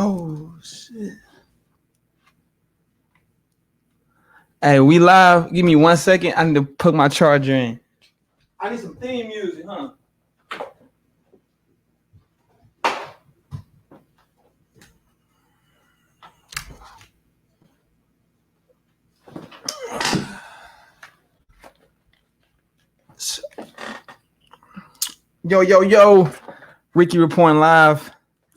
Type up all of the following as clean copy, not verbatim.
Oh shit. Hey, we live. Give me 1 second. I need to put my charger in. I need some theme music, huh? Yo, yo, yo. Ricky reporting live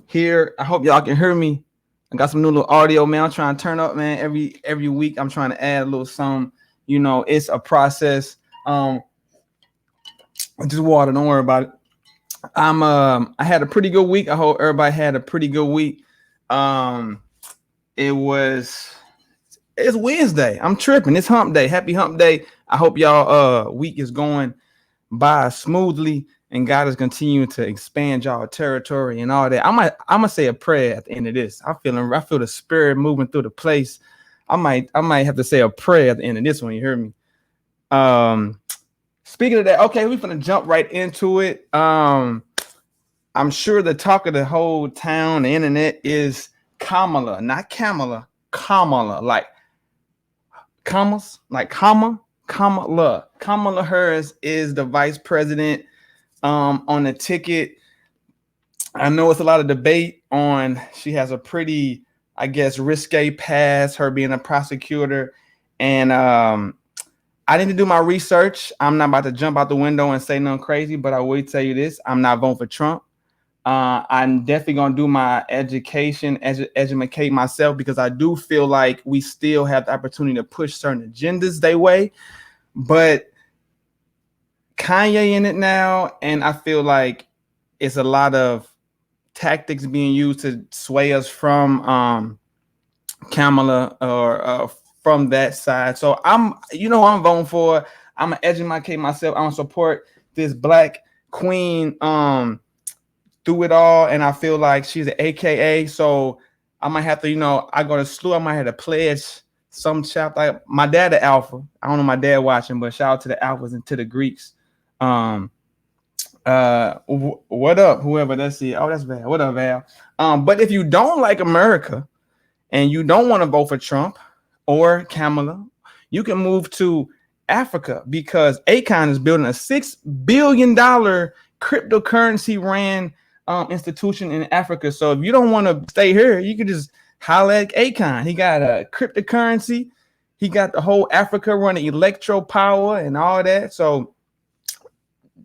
here. I hope y'all can hear me. I got some new little audio, man. I'm trying to turn up, man. Every week I'm trying to add a little something. You know, it's a process. Just water, don't worry about it. I had a pretty good week. I hope everybody had a pretty good week. It's Wednesday. I'm tripping. It's hump day. Happy hump day. I hope y'all week is going by smoothly and God is continuing to expand y'all territory and all that. I'm gonna say a prayer at the end of this. I feel the spirit moving through the place. I might have to say a prayer at the end of this one. You hear me? Speaking of that, okay, we're gonna jump right into it. I'm sure the talk of the whole town, the internet, is Kamala, not Kamala, Kamala, like commas, like Kamala. Kamala Harris is the vice president on the ticket. I know it's a lot of debate on, she has a pretty, I guess, risque past, her being a prosecutor. And I need to do my research. I'm not about to jump out the window and say nothing crazy, but I will tell you this. I'm not voting for Trump. I'm definitely going to do my education, educate myself, because I do feel like we still have the opportunity to push certain agendas their way. But Kanye in it now, and I feel like it's a lot of tactics being used to sway us from Kamala or from that side. So I'm voting for. I'm gonna educate myself. I'm gonna support this black queen through it all, and I feel like she's an AKA. So I might have to, I go to SLU. I might have to pledge some chapter. Like my dad, the Alpha. I don't know my dad watching, but shout out to the Alphas and to the Greeks. What up, whoever that's it. Oh, that's Val. What up, Val? But if you don't like America and you don't want to vote for Trump or Kamala, you can move to Africa, because Akon is building a $6 billion cryptocurrency ran institution in Africa. So if you don't want to stay here, you can just holler at Akon. He got a cryptocurrency. He got the whole Africa running electro power and all that. So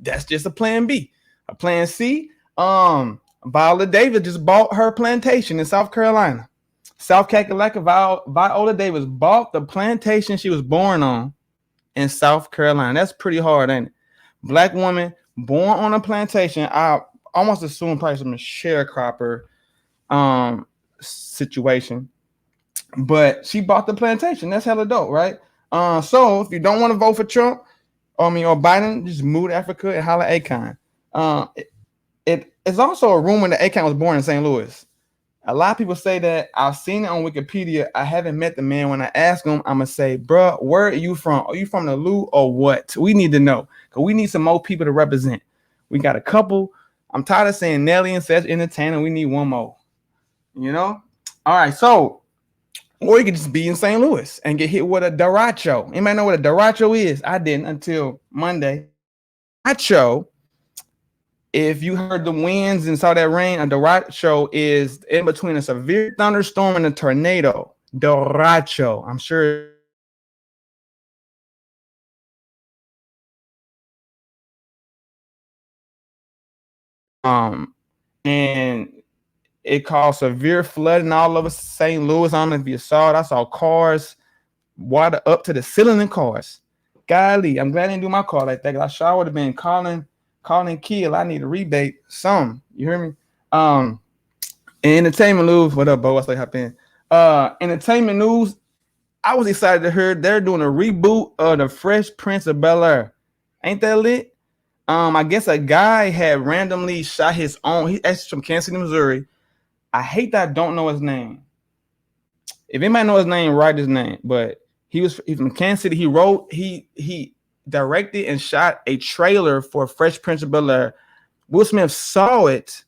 that's just a plan B. A plan C, Viola Davis just bought her plantation in South Carolina. South Carolina, Viola Davis bought the plantation she was born on in South Carolina. That's pretty hard, ain't it? Black woman born on a plantation. I almost assume probably some sharecropper situation. But she bought the plantation. That's hella dope, right? So if you don't want to vote for Trump, or Biden, just move to Africa and holler at Akon. It's also a rumor that Akon was born in St. Louis. A lot of people say that. I've seen it on Wikipedia. I haven't met the man. When I ask him, I'm going to say, bro, where are you from? Are you from the Lou or what? We need to know, because we need some more people to represent. We got a couple. I'm tired of saying Nelly and Seth Entertainer. We need one more. All right, so, or you could just be in St. Louis and get hit with a derecho. Anybody know what a derecho is? I didn't until Monday. Derecho, if you heard the winds and saw that rain, a derecho is in between a severe thunderstorm and a tornado. Derecho. I'm sure. And it caused severe flooding all over St. Louis. I don't know if you saw it. I saw cars, water up to the ceiling in cars. Golly, I'm glad I didn't do my car like that, because I sure would have been calling Kill. I need a rebate. Some. You hear me? Entertainment news. What up, Bo? What's like hop in? Entertainment news. I was excited to hear they're doing a reboot of the Fresh Prince of Bel-Air. Ain't that lit? I guess a guy had randomly shot his own. He's actually from Kansas City, Missouri. I hate that I don't know his name. If anybody knows his name, write his name. But he's from Kansas City. He directed and shot a trailer for Fresh Prince of Bel-Air. Will Smith saw it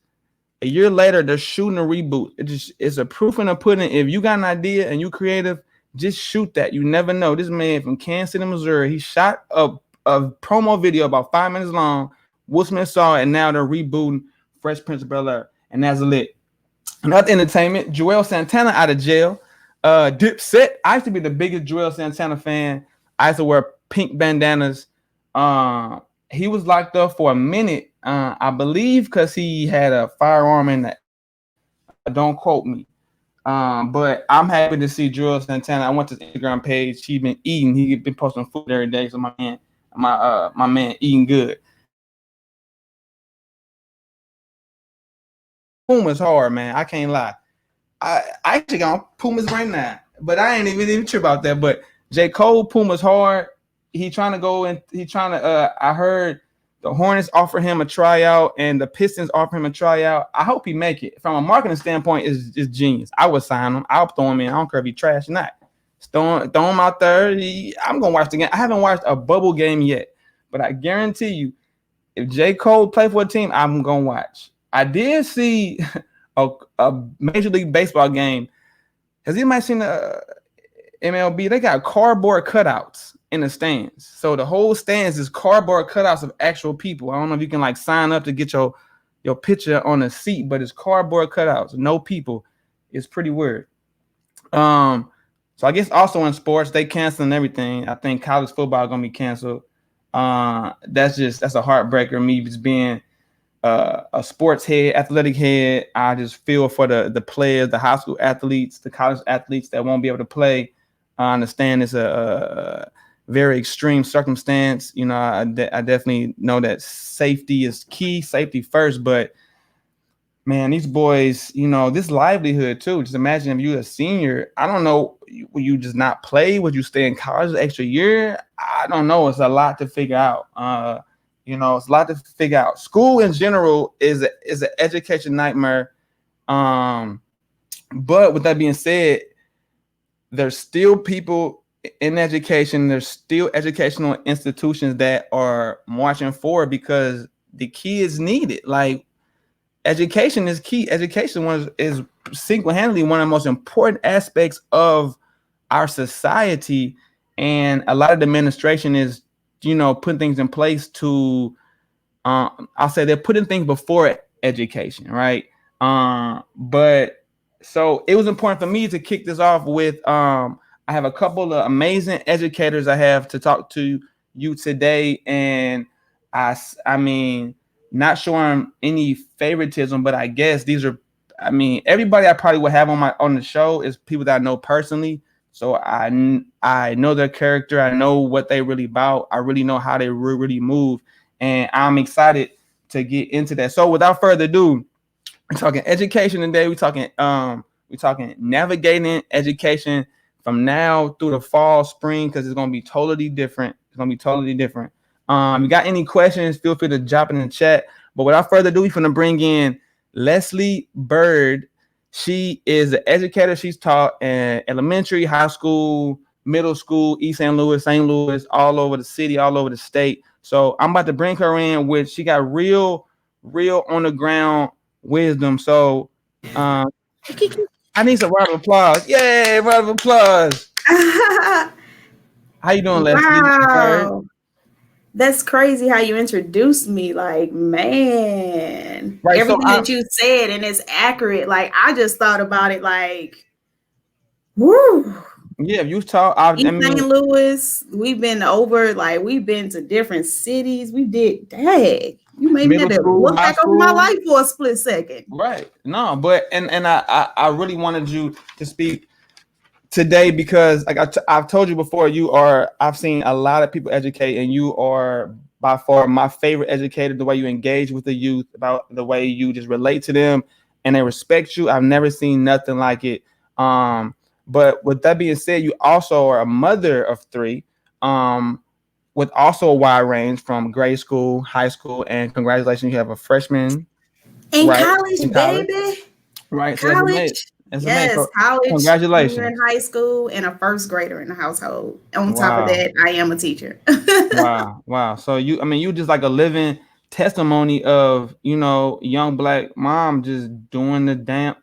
A year later, they're shooting a reboot. It's a proof in the pudding. If you got an idea and you creative, just shoot that. You never know. This man from Kansas City, Missouri, he shot a promo video about 5 minutes long. Will Smith saw it, and now they're rebooting Fresh Prince of Bel-Air, and that's lit. Another entertainment, Joel Santana out of jail. Dipset. I used to be the biggest Joel Santana fan. I used to wear pink bandanas. He was locked up for a minute, I believe, because he had a firearm in the. Don't quote me. But I'm happy to see Joel Santana. I went to his Instagram page. He been eating. He been posting food every day. So my man eating good. Puma's hard, man. I can't lie. I actually got Pumas right now, but I ain't even trip about that. But J. Cole, Puma's hard. He trying to go and he trying to. I heard the Hornets offer him a tryout and the Pistons offer him a tryout. I hope he make it. From a marketing standpoint, it's genius. I would sign him. I'll throw him in. I don't care if he trash or not. Throw him out there. I'm gonna watch the game. I haven't watched a bubble game yet, but I guarantee you, if J. Cole play for a team, I'm gonna watch. I did see a Major League Baseball game. Has anybody seen the MLB? They got cardboard cutouts in the stands. So the whole stands is cardboard cutouts of actual people. I don't know if you can like sign up to get your picture on a seat, but it's cardboard cutouts, no people. It's pretty weird. So I guess also in sports, they canceling everything. I think college football is gonna be canceled. That's a heartbreaker. Me just being a sports head, athletic head. I just feel for the players, the high school athletes, the college athletes that won't be able to play. I understand it's a very extreme circumstance. You know, I definitely know that safety is key, safety first. But man, these boys, you know, this livelihood too. Just imagine if you're a senior. I don't know, will you just not play? Would you stay in college the extra year? I don't know. It's a lot to figure out. You know, it's a lot to figure out. School in general is an education nightmare. But with that being said, there's still people in education. There's still educational institutions that are marching forward because the kids need it. Like, education is key. Education is single-handedly one of the most important aspects of our society. And a lot of the administration is, you know, putting things in place to, I'll say they're putting things before education, right? But so it was important for me to kick this off with, I have a couple of amazing educators I have to talk to you today. And I mean, not showing any favoritism, but I guess these are, I mean, everybody I probably would have on the show is people that I know personally. So I know their character. I know what they really about. I really know how they really move. And I'm excited to get into that. So without further ado, we're talking education today. We're talking navigating education from now through the fall, spring, because it's going to be totally different. It's going to be totally different. If you got any questions, feel free to drop it in the chat. But without further ado, we're going to bring in Leslie Byrd. She is an educator. She's taught in elementary, high school, middle school, East St. Louis, all over the city, all over the state. So I'm about to bring her in with, she got real on the ground wisdom. So I need some round of applause. Yay, round of applause. How you doing, Leslie? Wow. That's crazy how you introduced me. Like, man, right, everything that you said, and it's accurate. Like, I just thought about it like, whoo. Yeah, you talk. St. Louis, we've been to different cities. We did, dang. You made me have to look back over my life for a split second. Right. No, but and I really wanted you to speak today because, like I've told you before, I've seen a lot of people educate, and you are by far my favorite educator. The way you engage with the youth, about the way you just relate to them, and they respect you. I've never seen nothing like it. But with that being said, you also are a mother of 3, with also a wide range from grade school, high school, and congratulations, you have a freshman in college, baby. Right, college. So yes, college. Congratulations. You're in high school and a first grader in the household. On top of that, I am a teacher. Wow. So you just like a living testimony of, young black mom just doing the damn.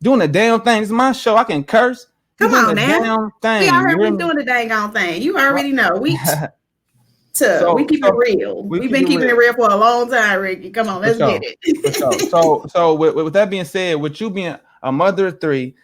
Doing the damn thing. It's my show. I can curse. We Come doing on the now. damn We out thing. here, You hear we me? doing the dang on thing. You already know. We So keep it real. we We've keep been it keeping it real. real for a long time, Ricky. Come on, For let's get sure. For sure. it. So with that being said, with you being a mother of three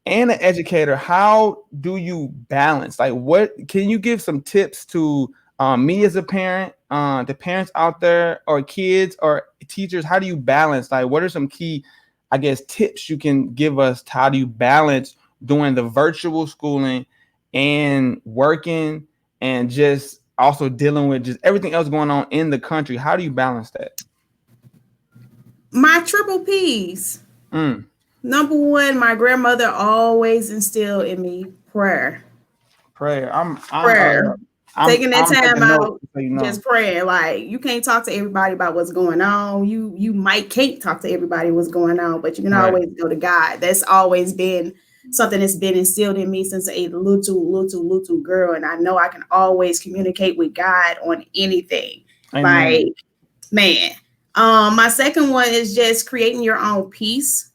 and an educator, how do you balance? Like, what can you give some tips to me as a parent, the parents out there, or kids or teachers? How do you balance? Like, what are some key, I guess, tips you can give us? How do you balance doing the virtual schooling and working and just also dealing with just everything else going on in the country? How do you balance that? My triple P's. Number one, my grandmother always instilled in me prayer. Prayer. Prayer. Taking that I'm time taking notes, out, so you know. just praying. Like, you can't talk to everybody about what's going on. You might can't talk to everybody what's going on, but you can always go to God. That's always been something that's been instilled in me since a little girl. And I know I can always communicate with God on anything. Amen. Like, man. My second one is just creating your own peace.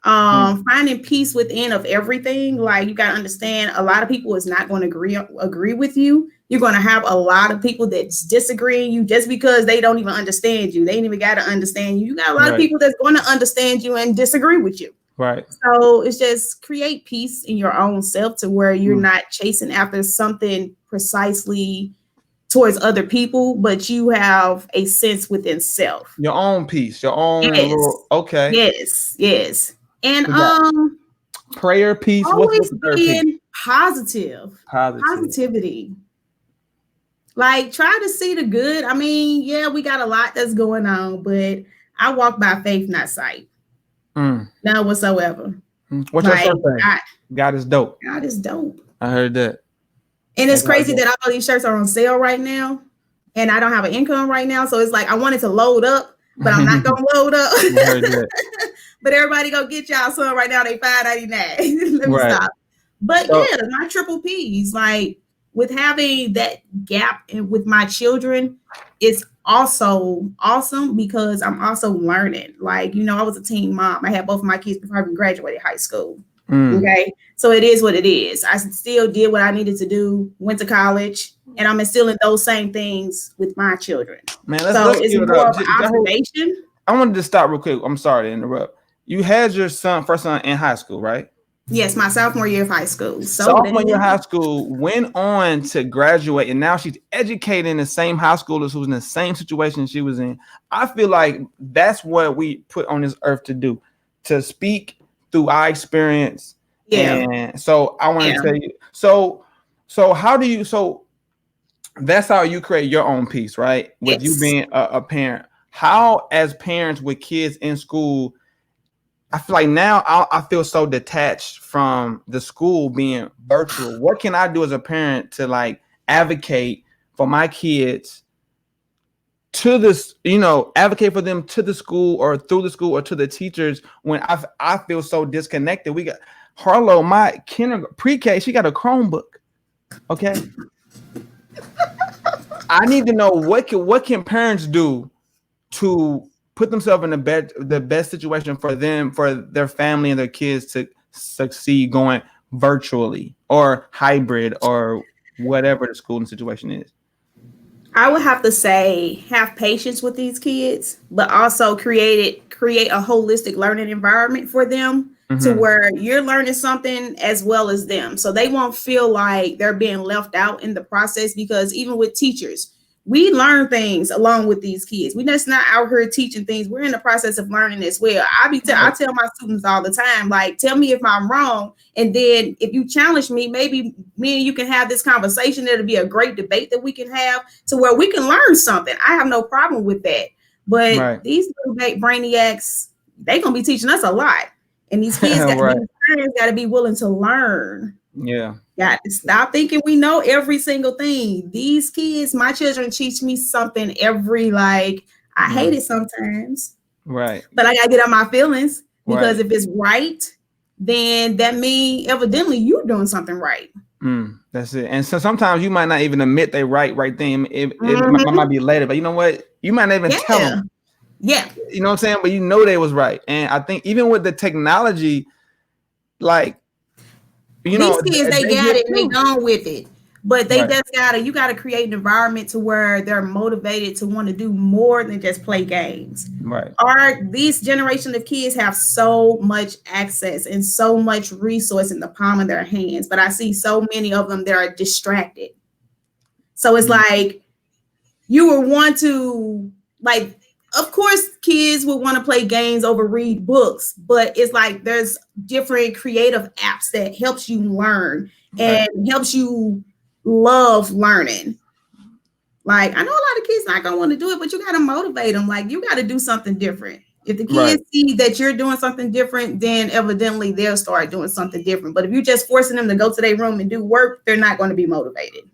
Finding peace within of everything. Like, you got to understand, a lot of people is not going to agree with you. You're going to have a lot of people that's disagreeing you just because they don't even understand you. They ain't even got to understand you. You got a lot of people that's going to understand you and disagree with you. Right. So it's just create peace in your own self to where you're not chasing after something precisely towards other people, but you have a sense within self. Your own peace, your own little, okay. Yes. And prayer, peace, always what's being positivity. Like, try to see the good. I mean, yeah, we got a lot that's going on, but I walk by faith, not sight. None whatsoever. What's your first thing? God is dope. God is dope. I heard that. And it's crazy that all these shirts are on sale right now, and I don't have an income right now, so it's like I wanted to load up, but I'm not gonna load up. I heard that. But everybody go get y'all some right now. They $5.99. Let me stop. But yeah, my triple P's, like, with having that gap and with my children, it's also awesome because I'm also learning. Like, I was a teen mom. I had both of my kids before I even graduated high school. Okay. So it is what it is. I still did what I needed to do, went to college, and I'm instilling those same things with my children. Man, let's it's more of observation. I wanted to stop real quick. I'm sorry to interrupt. You had your first son in high school, right? Yes, my sophomore year of high school. Sophomore year of high school, went on to graduate, and now she's educated in the same high schoolers who's in the same situation she was in. I feel like that's what we put on this earth to do, to speak through our experience. Yeah. And so I want to tell you, so how do you, so that's how you create your own peace, right? With you being a parent. How, as parents with kids in school, I feel like now I feel so detached from the school being virtual. What can I do as a parent to like advocate for my kids to this, advocate for them to the school or through the school or to the teachers when I feel so disconnected? We got Harlow, my pre-K, she got a Chromebook. Okay. I need to know what can parents do to put themselves in the best situation for them, for their family and their kids to succeed going virtually or hybrid or whatever the schooling situation is. I would have to say have patience with these kids, but also create a holistic learning environment for them to where you're learning something as well as them. So they won't feel like they're being left out in the process, because even with teachers, we learn things along with these kids. We're just not out here teaching things. We're in the process of learning as well. I tell my students all the time, like, tell me if I'm wrong. And then if you challenge me, maybe me and you can have this conversation. It'll be a great debate that we can have to where we can learn something. I have no problem with that. But these little brainiacs, they're going to be teaching us a lot. And these kids got to be willing to learn. Yeah. Got to stop thinking we know every single thing. These kids, my children, teach me something I hate it sometimes. Right. But I gotta get on my feelings, because if it's right, then that means evidently you're doing something right. That's it. And so sometimes you might not even admit they right then. It might Mhm. be later, but you know what? You might not even tell Yeah. them. Yeah. You know what I'm saying? But you know they was right. And I think even with the technology, like These kids, they they got get it and they through. gone with it. But they Right. just you gotta create an environment to where they're motivated to want to do more than just play games. Right. These generation of kids have so much access and so much resource in the palm of their hands, but I see so many of them that are distracted. So it's Mm. like you would want to, like, of course kids would want to play games over read books, but it's like there's different creative apps that helps you learn Right. and helps you love learning. Like, I know a lot of kids not gonna want to do it, but you gotta motivate them. Like, you gotta do something different. If the Right. kids see that you're doing something different, then evidently they'll start doing something different. But if you're just forcing them to go to their room and do work, they're not going to be motivated.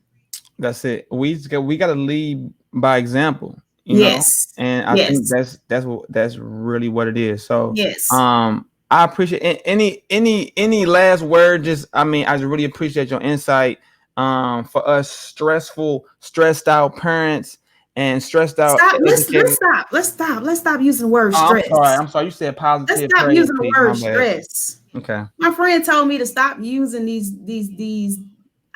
That's it. We got to lead by example, Yes. and I think Yes. that's really what it is. So, Yes. I appreciate any last word. Just I just really appreciate your insight. For us stressed out parents and stressed out Stop. Let's educators. stop. Let's stop. Let's stop using the word Oh, I'm sorry. stress. I'm sorry. You said Let's positive stop praise, using the please. word My bad. stress. Okay. My friend told me to stop using these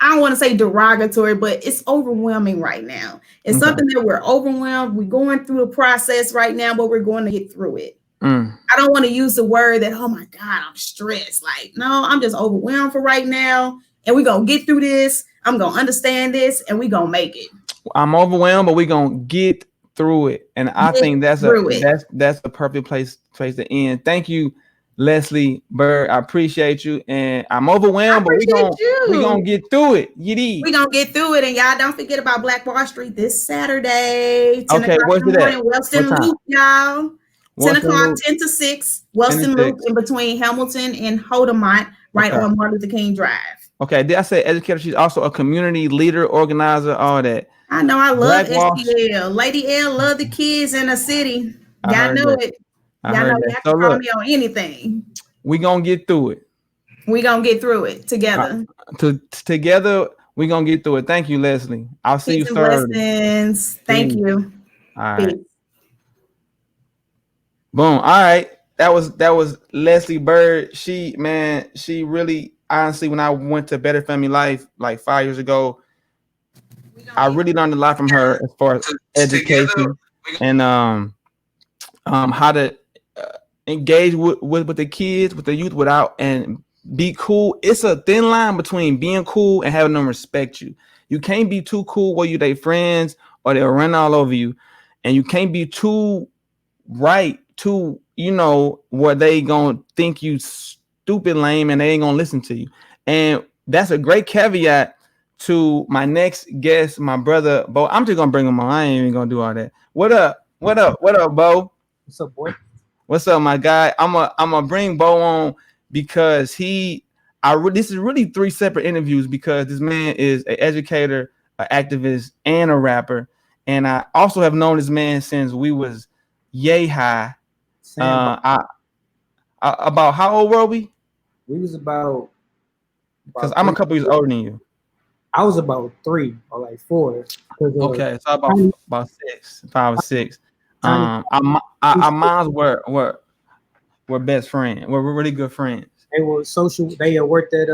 I don't want to say derogatory, but it's overwhelming right now. It's Okay. something that we're overwhelmed. We're going through the process right now, but we're going to get through it. Mm. I don't want to use the word that, oh my God, I'm stressed. Like, no, I'm just overwhelmed for right now. And we're going to get through this. I'm going to understand this and we're going to make it. I'm overwhelmed, but we're gonna get through it. And I Get think through it. that's the perfect place to end. Thank you, Leslie Byrd. I appreciate you. And I'm I overwhelmed, but appreciate we you. gonna get through it. Yiddy. We're going to get through it. And y'all don't forget about Black Wall Street this Saturday, 10 Okay, o'clock where's in it the at? morning, What Welston time? Loop, y'all. 10 What's the o'clock, loop? 10 to 6, 10 Welston and Loop 6. in between Hamilton and Hodemont, right Okay. on Martin Luther King Drive. Okay. Did I say educator? She's also a community leader, organizer, all that. I know I love Black Wall. STL. Lady L love the kids in the city. I Y'all heard know that. it. I Y'all know heard that. y'all So can call look, me on anything. we gonna get through it. We gonna get through it Uh, together. together, we gonna get through it. Thank you, Leslie. I'll see you Peace and Thursday. blessings. Thank Peace. you. All right. Peace. Boom. All right. That was Leslie Byrd. She really honestly, when I went to Better Family Life like 5 years ago, I really learned a lot from her as far as education and how to uh, engage with the kids, with the youth without and be cool. It's a thin line between being cool and having them respect you. You can't be too cool where you they friends or they'll run all over you, and you can't be too right to where they gonna think you stupid lame and they ain't gonna listen to you. And that's a great caveat to my next guest, my brother Bo. I'm just gonna bring him on. I ain't even gonna do all that. What up, Bo? What's up, boy? What's up, my guy? I'm gonna bring Bo on because this is really three separate interviews because this man is an educator, an activist, and a rapper. And I also have known this man since we was yay high. Sam, About how old were we? we was Because about I'm a three. couple years older than you. I was about 3 or like 4. Cause Okay, so about 6, 5 or 6. tiny, Our moms were best friends. We're really good friends. they were social. They worked at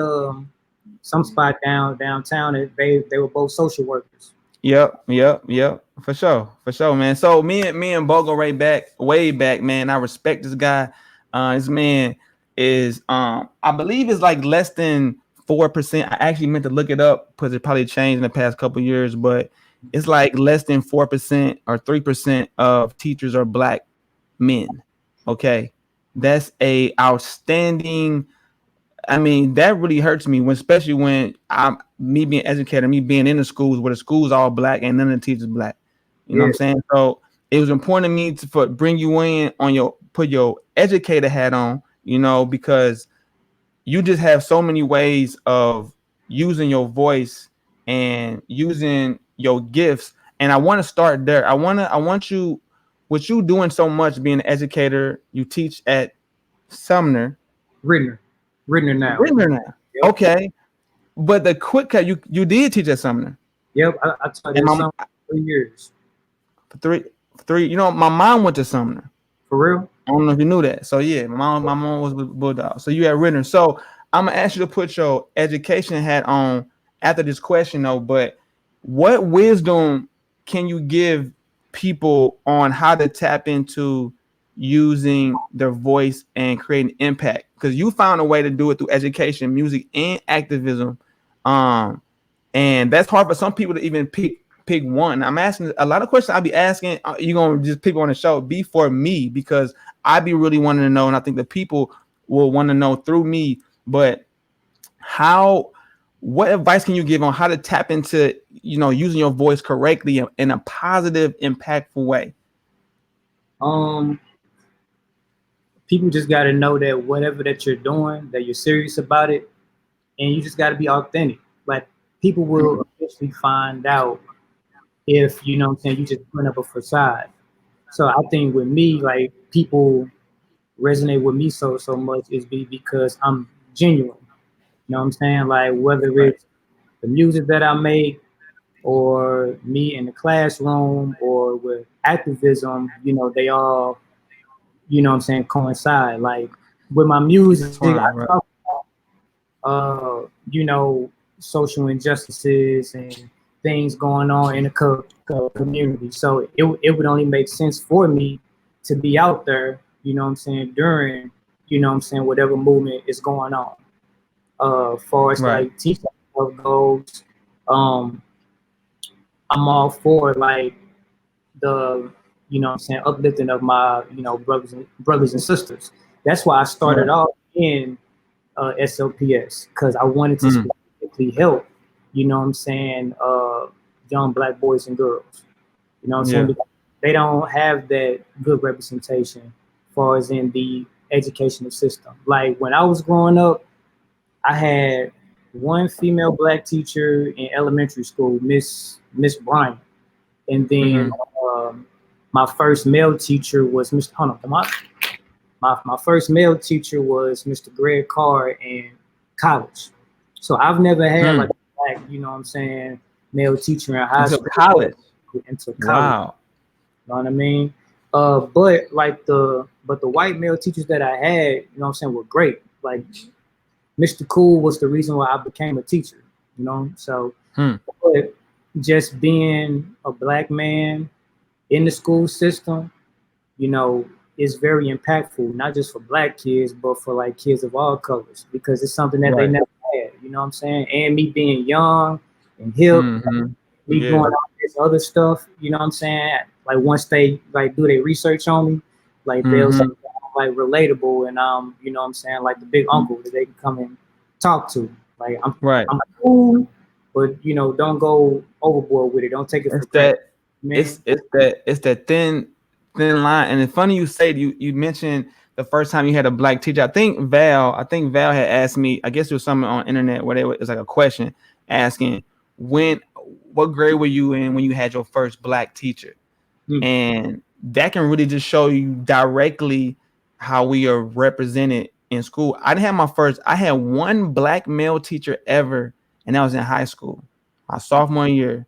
some spot downtown. And they were both social workers. Yep. For sure, man. So me and Bo go right back, way back, man. I respect this guy. This man is I believe it's like less than 4%. I actually meant to look it up because it probably changed in the past couple years, but it's like less than 4% or 3% of teachers are black men. Okay. That's a outstanding. I mean, that really hurts me when, especially when I'm me being educated, me being in the schools where the school's all black and none of the teachers black. You know what Yeah, I'm saying? So it was important to me to bring you in on put your educator hat on, because you just have so many ways of using your voice and using your gifts. And I want to start there. I want you, what you doing so much being an educator, you teach at Sumner. Ridner, Ridner now. Rittner now. Yep. Okay. but the quick cut, you did teach at Sumner. Yep, I taught And that summer for 3 years. for three. You know, my mom went to Sumner. For real? I don't know if you knew that. So yeah, my mom was with Bulldog. So you at Ritter. So I'm gonna ask you to put your education hat on after this question though. But what wisdom can you give people on how to tap into using their voice and creating impact? Because you found a way to do it through education, music, and activism. Um, and that's hard for some people to even pick one. I'm asking a lot of questions. I'll be asking. You gonna just people on the show be for me because I be really wanting to know, and I think the people will want to know through me. But how? What advice can you give on how to tap into using your voice correctly in a positive, impactful way? Um, People just got to know that whatever that you're doing, that you're serious about it, and you just got to be authentic. Like people will eventually find out if you know what I'm saying you just put up a facade. So I think with me, like people resonate with me so much is because I'm genuine. You know what I'm saying? Like whether Right. it's the music that I make or me in the classroom or with activism, they all, what I'm saying, coincide. Like with my music, I Fine, right. talk social injustices and things going on in the community. So it would only make sense for me to be out there, what I'm saying, during, what I'm saying, whatever movement is going on. Far as Right. like teaching goes, um, I'm all for like the, what I'm saying, uplifting of my, brothers and sisters. That's why I started Right. off in SLPS because I wanted to specifically help, what I'm saying, young black boys and girls. You know what I'm saying? Yeah. Because they don't have that good representation as far as in the educational system. Like when I was growing up, I had one female black teacher in elementary school, Miss Bryant, and then um, my first male teacher was Mr. Hold on, my first male teacher was Mr. Greg Carr in college. So I've never had like a black, what I'm saying, male teacher in high Until school college. until college. Wow. You know what I mean? But the white male teachers that I had, what I'm saying, were great. Like Mr. Cool was the reason why I became a teacher, So but just being a black man in the school system, is very impactful, not just for black kids, but for like kids of all colors, because it's something that they Right. never had, you know what I'm saying? And me being young and hip, me Yeah. doing all this other stuff, you know what I'm saying? Like once they like do their research on me, like they'll say I'm like relatable and you know what I'm saying, like the big uncle that they can come and talk to. Like Right. I'm cool, but don't go overboard with it. Don't take it for It's granted. that Man. it's that thin line. And it's funny you say you mentioned the first time you had a black teacher. I think Val had asked me, I guess it was something on internet where it's like a question asking what grade were you in when you had your first black teacher? And that can really just show you directly how we are represented in school. I had one black male teacher ever, and that was in high school, my sophomore year.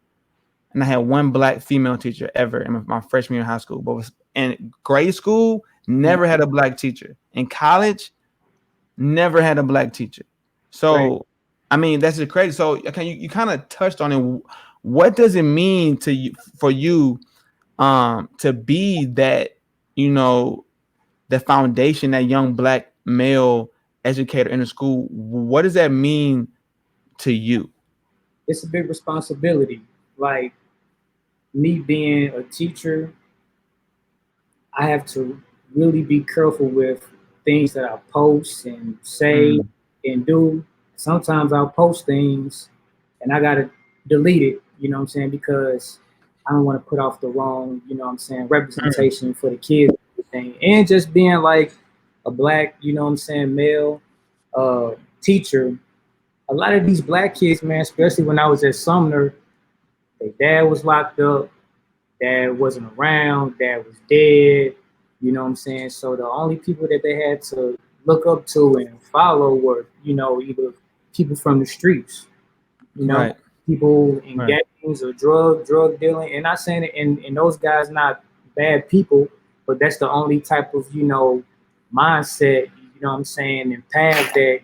And I had one black female teacher ever in my freshman year of high school. But in grade school, never had a black teacher. In college, never had a black teacher. Right. So, I mean, that's just crazy. So, okay, you kind of touched on it. What does it mean to you for you to be that, the foundation, that young black male educator in the school? What does that mean to you? It's a big responsibility. Like me being a teacher, I have to really be careful with things that I post and say and do. Sometimes I'll post things and I gotta delete it, you know what I'm saying, because I don't want to put off the wrong, representation for the kids and everything. And just being like a black, male teacher. A lot of these black kids, man, especially when I was at Sumner, their dad was locked up, dad wasn't around, dad was dead, you know what I'm saying? So the only people that they had to look up to and follow were, either people from the streets. you know, Right. people in Right. gangs or drug dealing. And not saying it, and those guys not bad people, but that's the only type of, mindset, what I'm saying, and path that,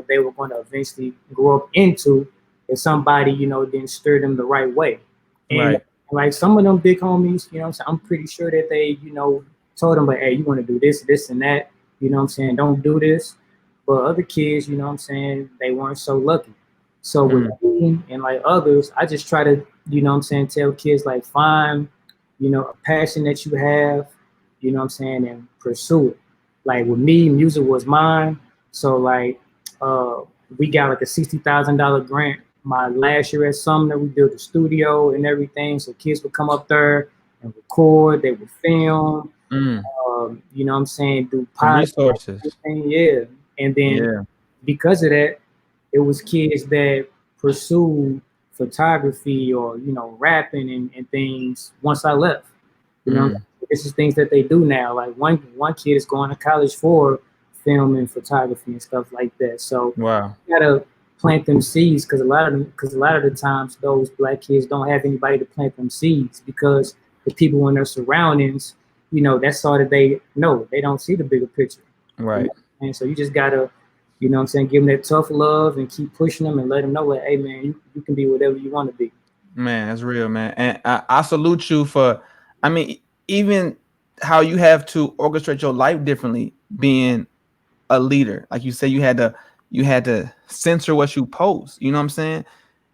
they were going to eventually grow up into if somebody, didn't steer them the right way. And Right. like some of them big homies, what I'm saying, I'm pretty sure that they, told them like, hey, you want to do this and that, what I'm saying, don't do this. But other kids, what I'm saying, they weren't so lucky. So with Mm. me and like others, I just try to, what I'm saying, tell kids like find, a passion that you have, what I'm saying, and pursue it. Like with me, music was mine. So like uh we got like a $60,000 grant my last year at Sumner. We built a studio and everything. So kids would come up there and record, they would film, Mm. what I'm saying, do Some podcasts, resources. everything, yeah. And then Yeah. because of that, it was kids that pursued photography or rapping and things once I left. Mm. This is things that they do now. Like one kid is going to college for film and photography and stuff like that. So Wow. you gotta plant them seeds because a lot of the times those black kids don't have anybody to plant them seeds because the people in their surroundings, that's all that they know. They don't see the bigger picture. Right. And so you just gotta, what I'm saying, give them that tough love and keep pushing them and let them know that, hey man, you can be whatever you want to be. Man, that's real, man. And I salute you for, I mean, even how you have to orchestrate your life differently, being a leader. Like you say, you had to censor what you post. You know what I'm saying?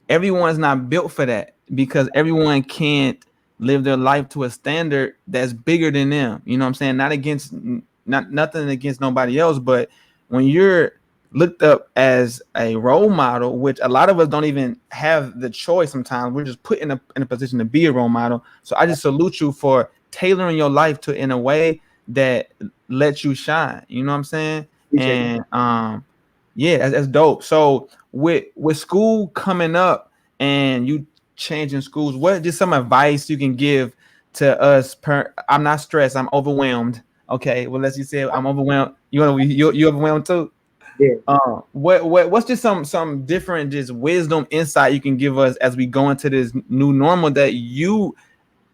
Everyone's not built for that because everyone can't live their life to a standard that's bigger than them. You know what I'm saying? Not nothing against nobody else, but when you're looked up as a role model, which a lot of us don't even have the choice sometimes, we're just put in a position to be a role model. So I just salute you for tailoring your life to in a way that lets you shine. You know what I'm saying? Appreciate it. And yeah, that's dope. So with school coming up and you changing schools, what just some advice you can give to us? I'm not stressed. I'm overwhelmed. Okay, well, let's just say I'm overwhelmed. You overwhelmed too. Yeah. What's just some different just wisdom insight you can give us as we go into this new normal that you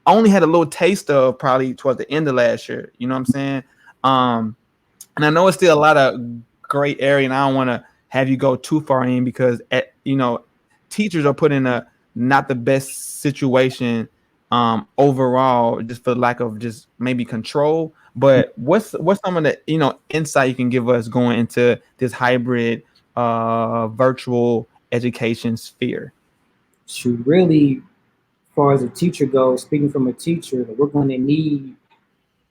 only had a little taste of probably towards the end of last year? You know what I'm saying? And I know it's still a lot of great area, and I don't want to have you go too far in because teachers are put in a not the best situation overall, just for lack of just maybe control. But what's some of the insight you can give us going into this hybrid virtual education sphere? To really, as far as a teacher goes, speaking from a teacher, we're going to need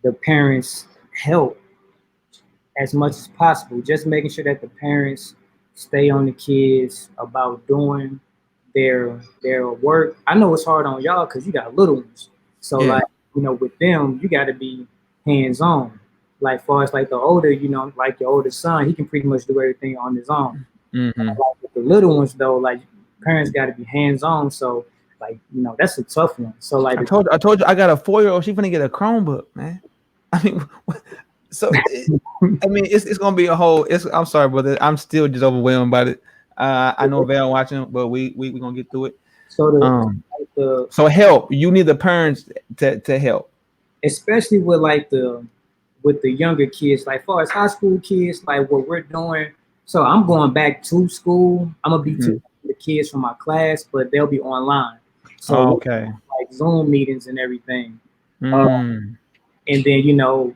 the parents' help as much as possible. Just making sure that the parents stay on the kids about doing their work. I know it's hard on y'all because you got little ones. So Yeah. like, with them, you gotta be hands on. Like far as like the older, like your older son, he can pretty much do everything on his own. Mm-hmm. Like with the little ones though, like parents gotta be hands on. So like, that's a tough one. So like I told you I got a 4-year-old. She's gonna get a Chromebook, man. I mean, so I mean, it's gonna be a whole. I'm sorry, brother. I'm still just overwhelmed by it. I know Val watching, but we gonna get through it. so Um, the so help. You need the parents to help. especially with the younger kids, like far as high school kids, like what we're doing. So I'm going back to school. I'm gonna be Mhm. teaching the kids from my class, but they'll be online. So Oh, we're okay. like Zoom meetings and everything. Uh, Mm. and then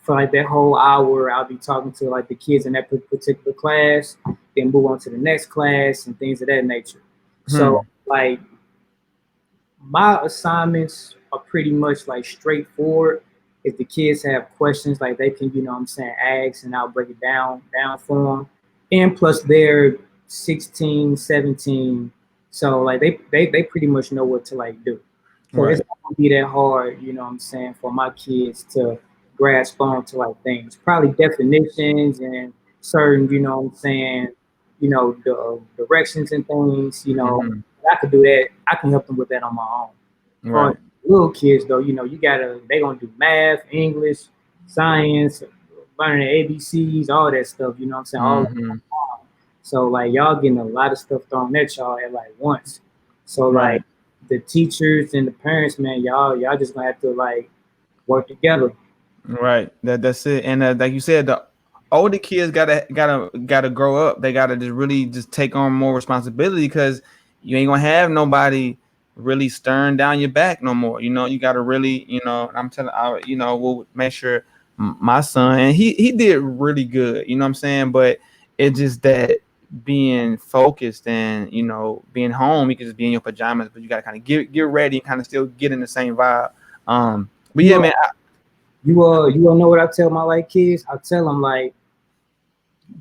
for like that whole hour, I'll be talking to like the kids in that particular class, then move on to the next class and things of that nature. So Hmm. like my assignments are pretty much like straightforward. If the kids have questions, like they can, what I'm saying, ask and I'll break it down for them. And plus they're 16, 17. So like they pretty much know what to like do. So it's Right. not gonna be that hard, what I'm saying, for my kids to grasp on to like things. Probably definitions and certain, what I'm saying, the directions and things, Hmm. I could do that. I can help them with that on my own. For Right. little kids though, they gonna do math, English, science, learning the ABCs, all that stuff, what I'm saying, all Hmm. So like y'all getting a lot of stuff thrown at y'all at like once. So Right. like the teachers and the parents, man, y'all just gonna have to like work together. Right. That's it. And like you said, the older kids gotta grow up. They gotta just really just take on more responsibility because you ain't gonna have nobody really staring down your back no more. You gotta really, I'm telling, we'll make sure my son, and he did really good. You know what I'm saying? But it's just that being focused and being home, you can just be in your pajamas, but you gotta kind of get ready and kind of still get in the same vibe. But You yeah, uh, man. you all know what I tell my like kids? I tell them like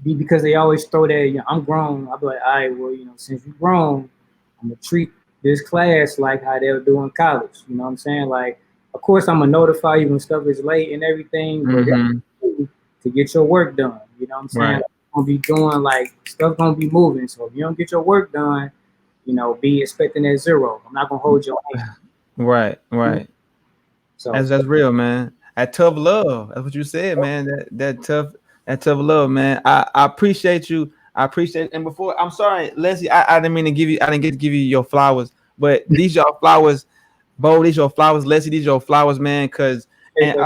because they always throw that, I'm grown. I'll be like, all right, well, since you're grown, I'm gonna treat this class like how they'll do in college. You know what I'm saying? Like, of course, I'm gonna notify you when stuff is late and everything, but Mm-hmm. to get your work done. You know what I'm saying? Right. Like, I'm gonna be doing like stuff gonna be moving. So if you don't get your work done, be expecting that zero. I'm not gonna hold your Right. hand. Right. So That's real, man. That tough love. That's what you said, man. That tough love, man. I appreciate you. I appreciate. And before, I'm sorry, Leslie. I didn't mean to give you. I didn't get to give you your flowers, but these your flowers, Bo. These your flowers, Leslie. These your flowers, man. Cause and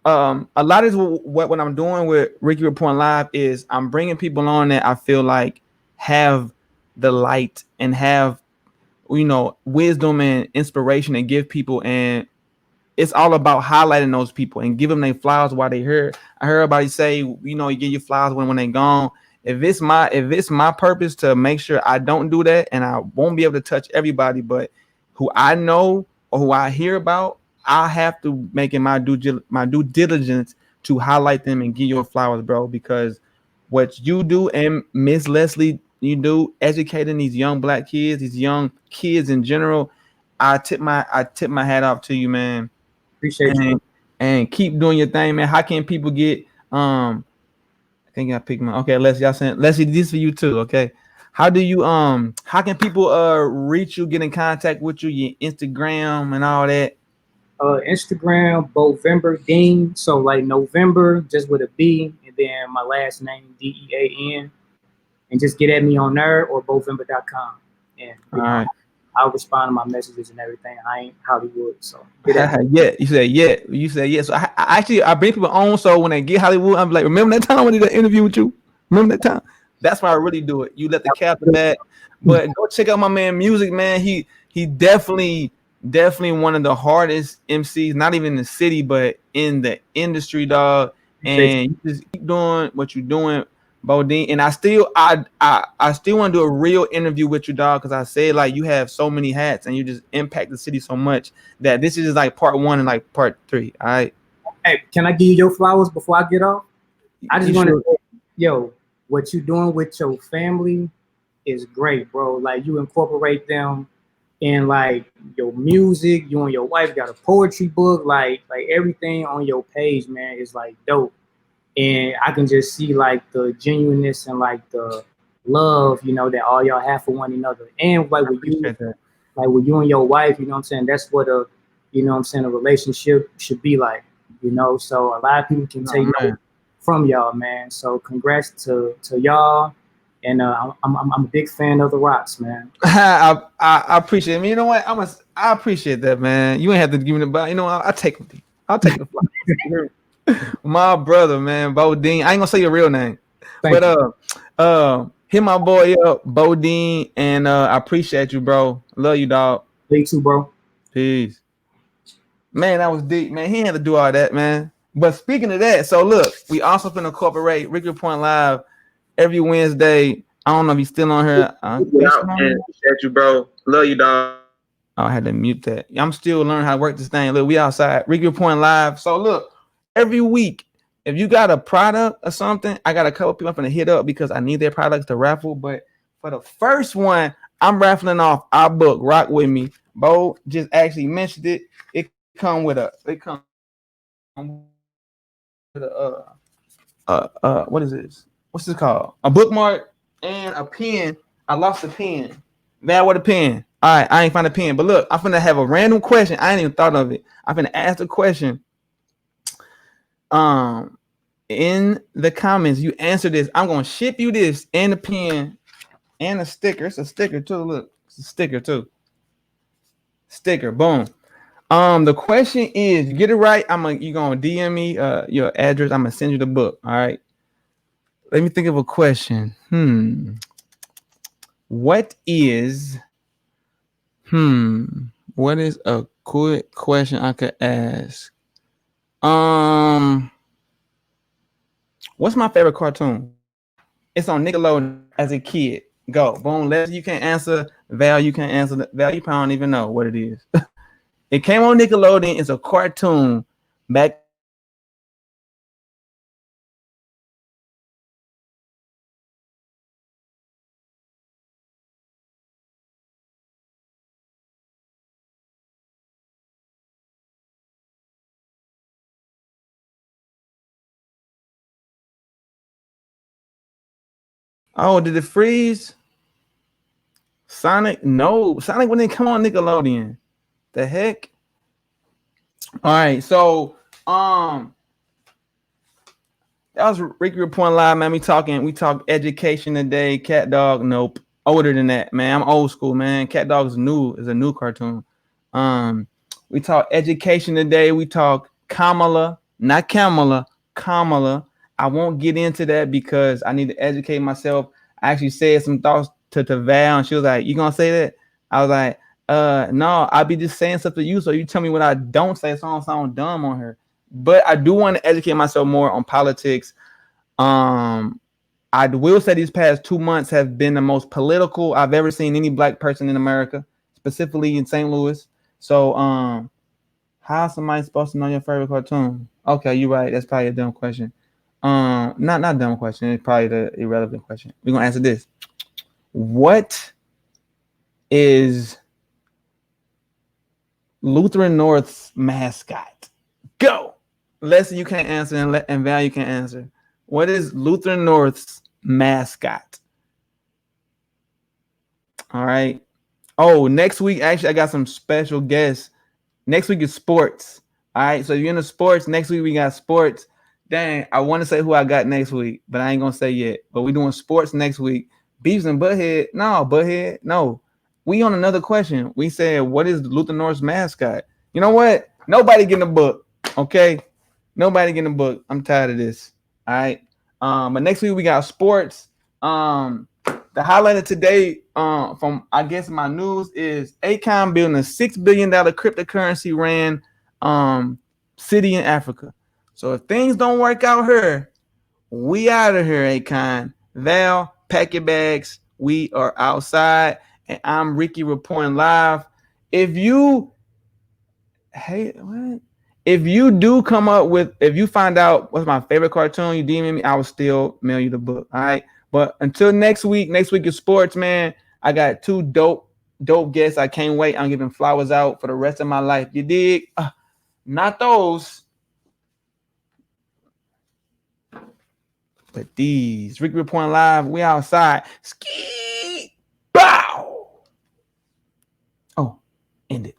a lot of what I'm doing with Ricky Report Live is I'm bringing people on that I feel like have the light and have wisdom and inspiration and give people, and it's all about highlighting those people and give them their flowers while they here. I heard everybody say, you give your flowers when they gone. If it's my purpose to make sure I don't do that, and I won't be able to touch everybody, but who I know or who I hear about, I have to make it my due diligence to highlight them and give your flowers, bro. Because what you do and Miss Leslie, you do educating these young black kids, these young kids in general. I tip my hat off to you, man, appreciate you. and keep doing your thing, man. How can people get I think I picked my okay, Leslie, Leslie, this for you too, okay? How can people reach you, get in contact with you, your Instagram and all that? Instagram, Bovember Dean. So like November, just with a B, and then my last name DEAN, and just get at me on there or Bovember.com, and All right. I'll respond to my messages and everything. I ain't Hollywood, so get at me. Yeah, you said yeah. So I actually I bring people on so when they get Hollywood, I'm like, remember that time when I did an interview with you? Remember that time? That's why I really do it. You let the captain back, but go check out my man music, man. He definitely one of the hardest MCs, not even in the city, but in the industry, dog. Appreciate And you just keep doing what you're doing, Bodine. And I still want to do a real interview with you, dog, because I said like you have so many hats and you just impact the city so much that this is like part one and like part three. All right. Hey, can I give you your flowers before I get off? I just You want to sure? say, yo, what you doing with your family is great, bro. Like you incorporate them in like your music. You and your wife got a poetry book. Like everything on your page, man, is like dope. And I can just see like the genuineness and like the love, that all y'all have for one another. And I appreciate that. with you and your wife, you know what I'm saying? That's what a relationship should be like, So a lot of people can Oh take note man. from y'all, man. So congrats to y'all. And I'm a big fan of the Rocks, man. I appreciate it. You know what? I appreciate that, man. You ain't have to give me the but I'll take it. I'll take the fly. My brother, man, Bodine. I ain't gonna say your real name, Thank but you. hit my boy up, Bodine, and I appreciate you, bro. Love you, dog. You too, bro. Peace. Man, that was deep, man. He had to do all that, man. But speaking of that, so look, we also finna incorporate Ricky Point Live every Wednesday. I don't know if he's still on here. Appreciate you, bro. Love you, dog. Oh, I had to mute that. I'm still learning how to work this thing. Look, we outside. Ricky Point Live. So look, every week, if you got a product or something, I got a couple people I'm gonna hit up because I need their products to raffle. But for the first one, I'm raffling off our book, Rock With Me. Bo just actually mentioned it. It come with a what is this? What's this called? A bookmark and a pen. I lost the pen. Man, what a pen. All right, I ain't find a pen. But look, I'm finna have a random question. I ain't even thought of it. I'm finna ask the question. Um, in the comments, you answer this. I'm gonna ship you this and a pen and a sticker. It's a sticker too. Look, it's a sticker too. Sticker, boom. The question is, you get it right. You gonna DM me your address. I'm gonna send you the book. All right. Let me think of a question. What is what is a quick question I could ask? What's my favorite cartoon? It's on Nickelodeon as a kid. Go. Boom. Leslie, you can't answer. Val, you can't answer. Val, you probably don't even know what it is. It came on Nickelodeon. It's a cartoon back. Oh, did it freeze? Sonic? No. Sonic when they come on Nickelodeon. The heck? All right. So, that was Ricky Report Live, man. We talk education today. Cat Dog, nope. Older than that, man. I'm old school, man. Cat Dog is a new cartoon. We talk education today. We talk Kamala, not Kamala, Kamala. I won't get into that because I need to educate myself. I actually said some thoughts to Val, and she was like, "You gonna say that?" I was like, no, I'll be just saying stuff to you, so you tell me what I don't say, so I don't sound dumb on her." But I do want to educate myself more on politics. I will say these past 2 months have been the most political I've ever seen any black person in America, specifically in St. Louis. So, how somebody supposed to know your favorite cartoon? Okay, you're right. That's probably a dumb question. Not dumb question. It's probably the irrelevant question. We're gonna answer this. What is Lutheran North's mascot? Go. Leslie, you can't answer, and Val, you can't answer. What is Lutheran North's mascot? All right. Oh, next week, actually, I got some special guests. Next week is sports. All right. So if you're into sports, next week we got sports. Dang, I want to say who I got next week, but I ain't gonna say yet. But we're doing sports next week. Beavis and Butthead. No, Butthead. No. We on another question. We said, what is Lutheran North's mascot? You know what? Nobody getting a book. Okay. Nobody getting a book. I'm tired of this. All right. But next week we got sports. The highlight of today, from I guess my news is Akon building a $6 billion cryptocurrency ran city in Africa. So if things don't work out here, we out of here, Akon. Val, pack your bags. We are outside, and I'm Ricky reporting live. If you what? If you do come up with, if you find out what's my favorite cartoon, you DM me, I will still mail you the book. All right. But until next week is sports, man. I got two dope guests. I can't wait. I'm giving flowers out for the rest of my life. You dig? Not those, but these. Ricky reporting live. We outside. Ski. Bow. Oh, end it.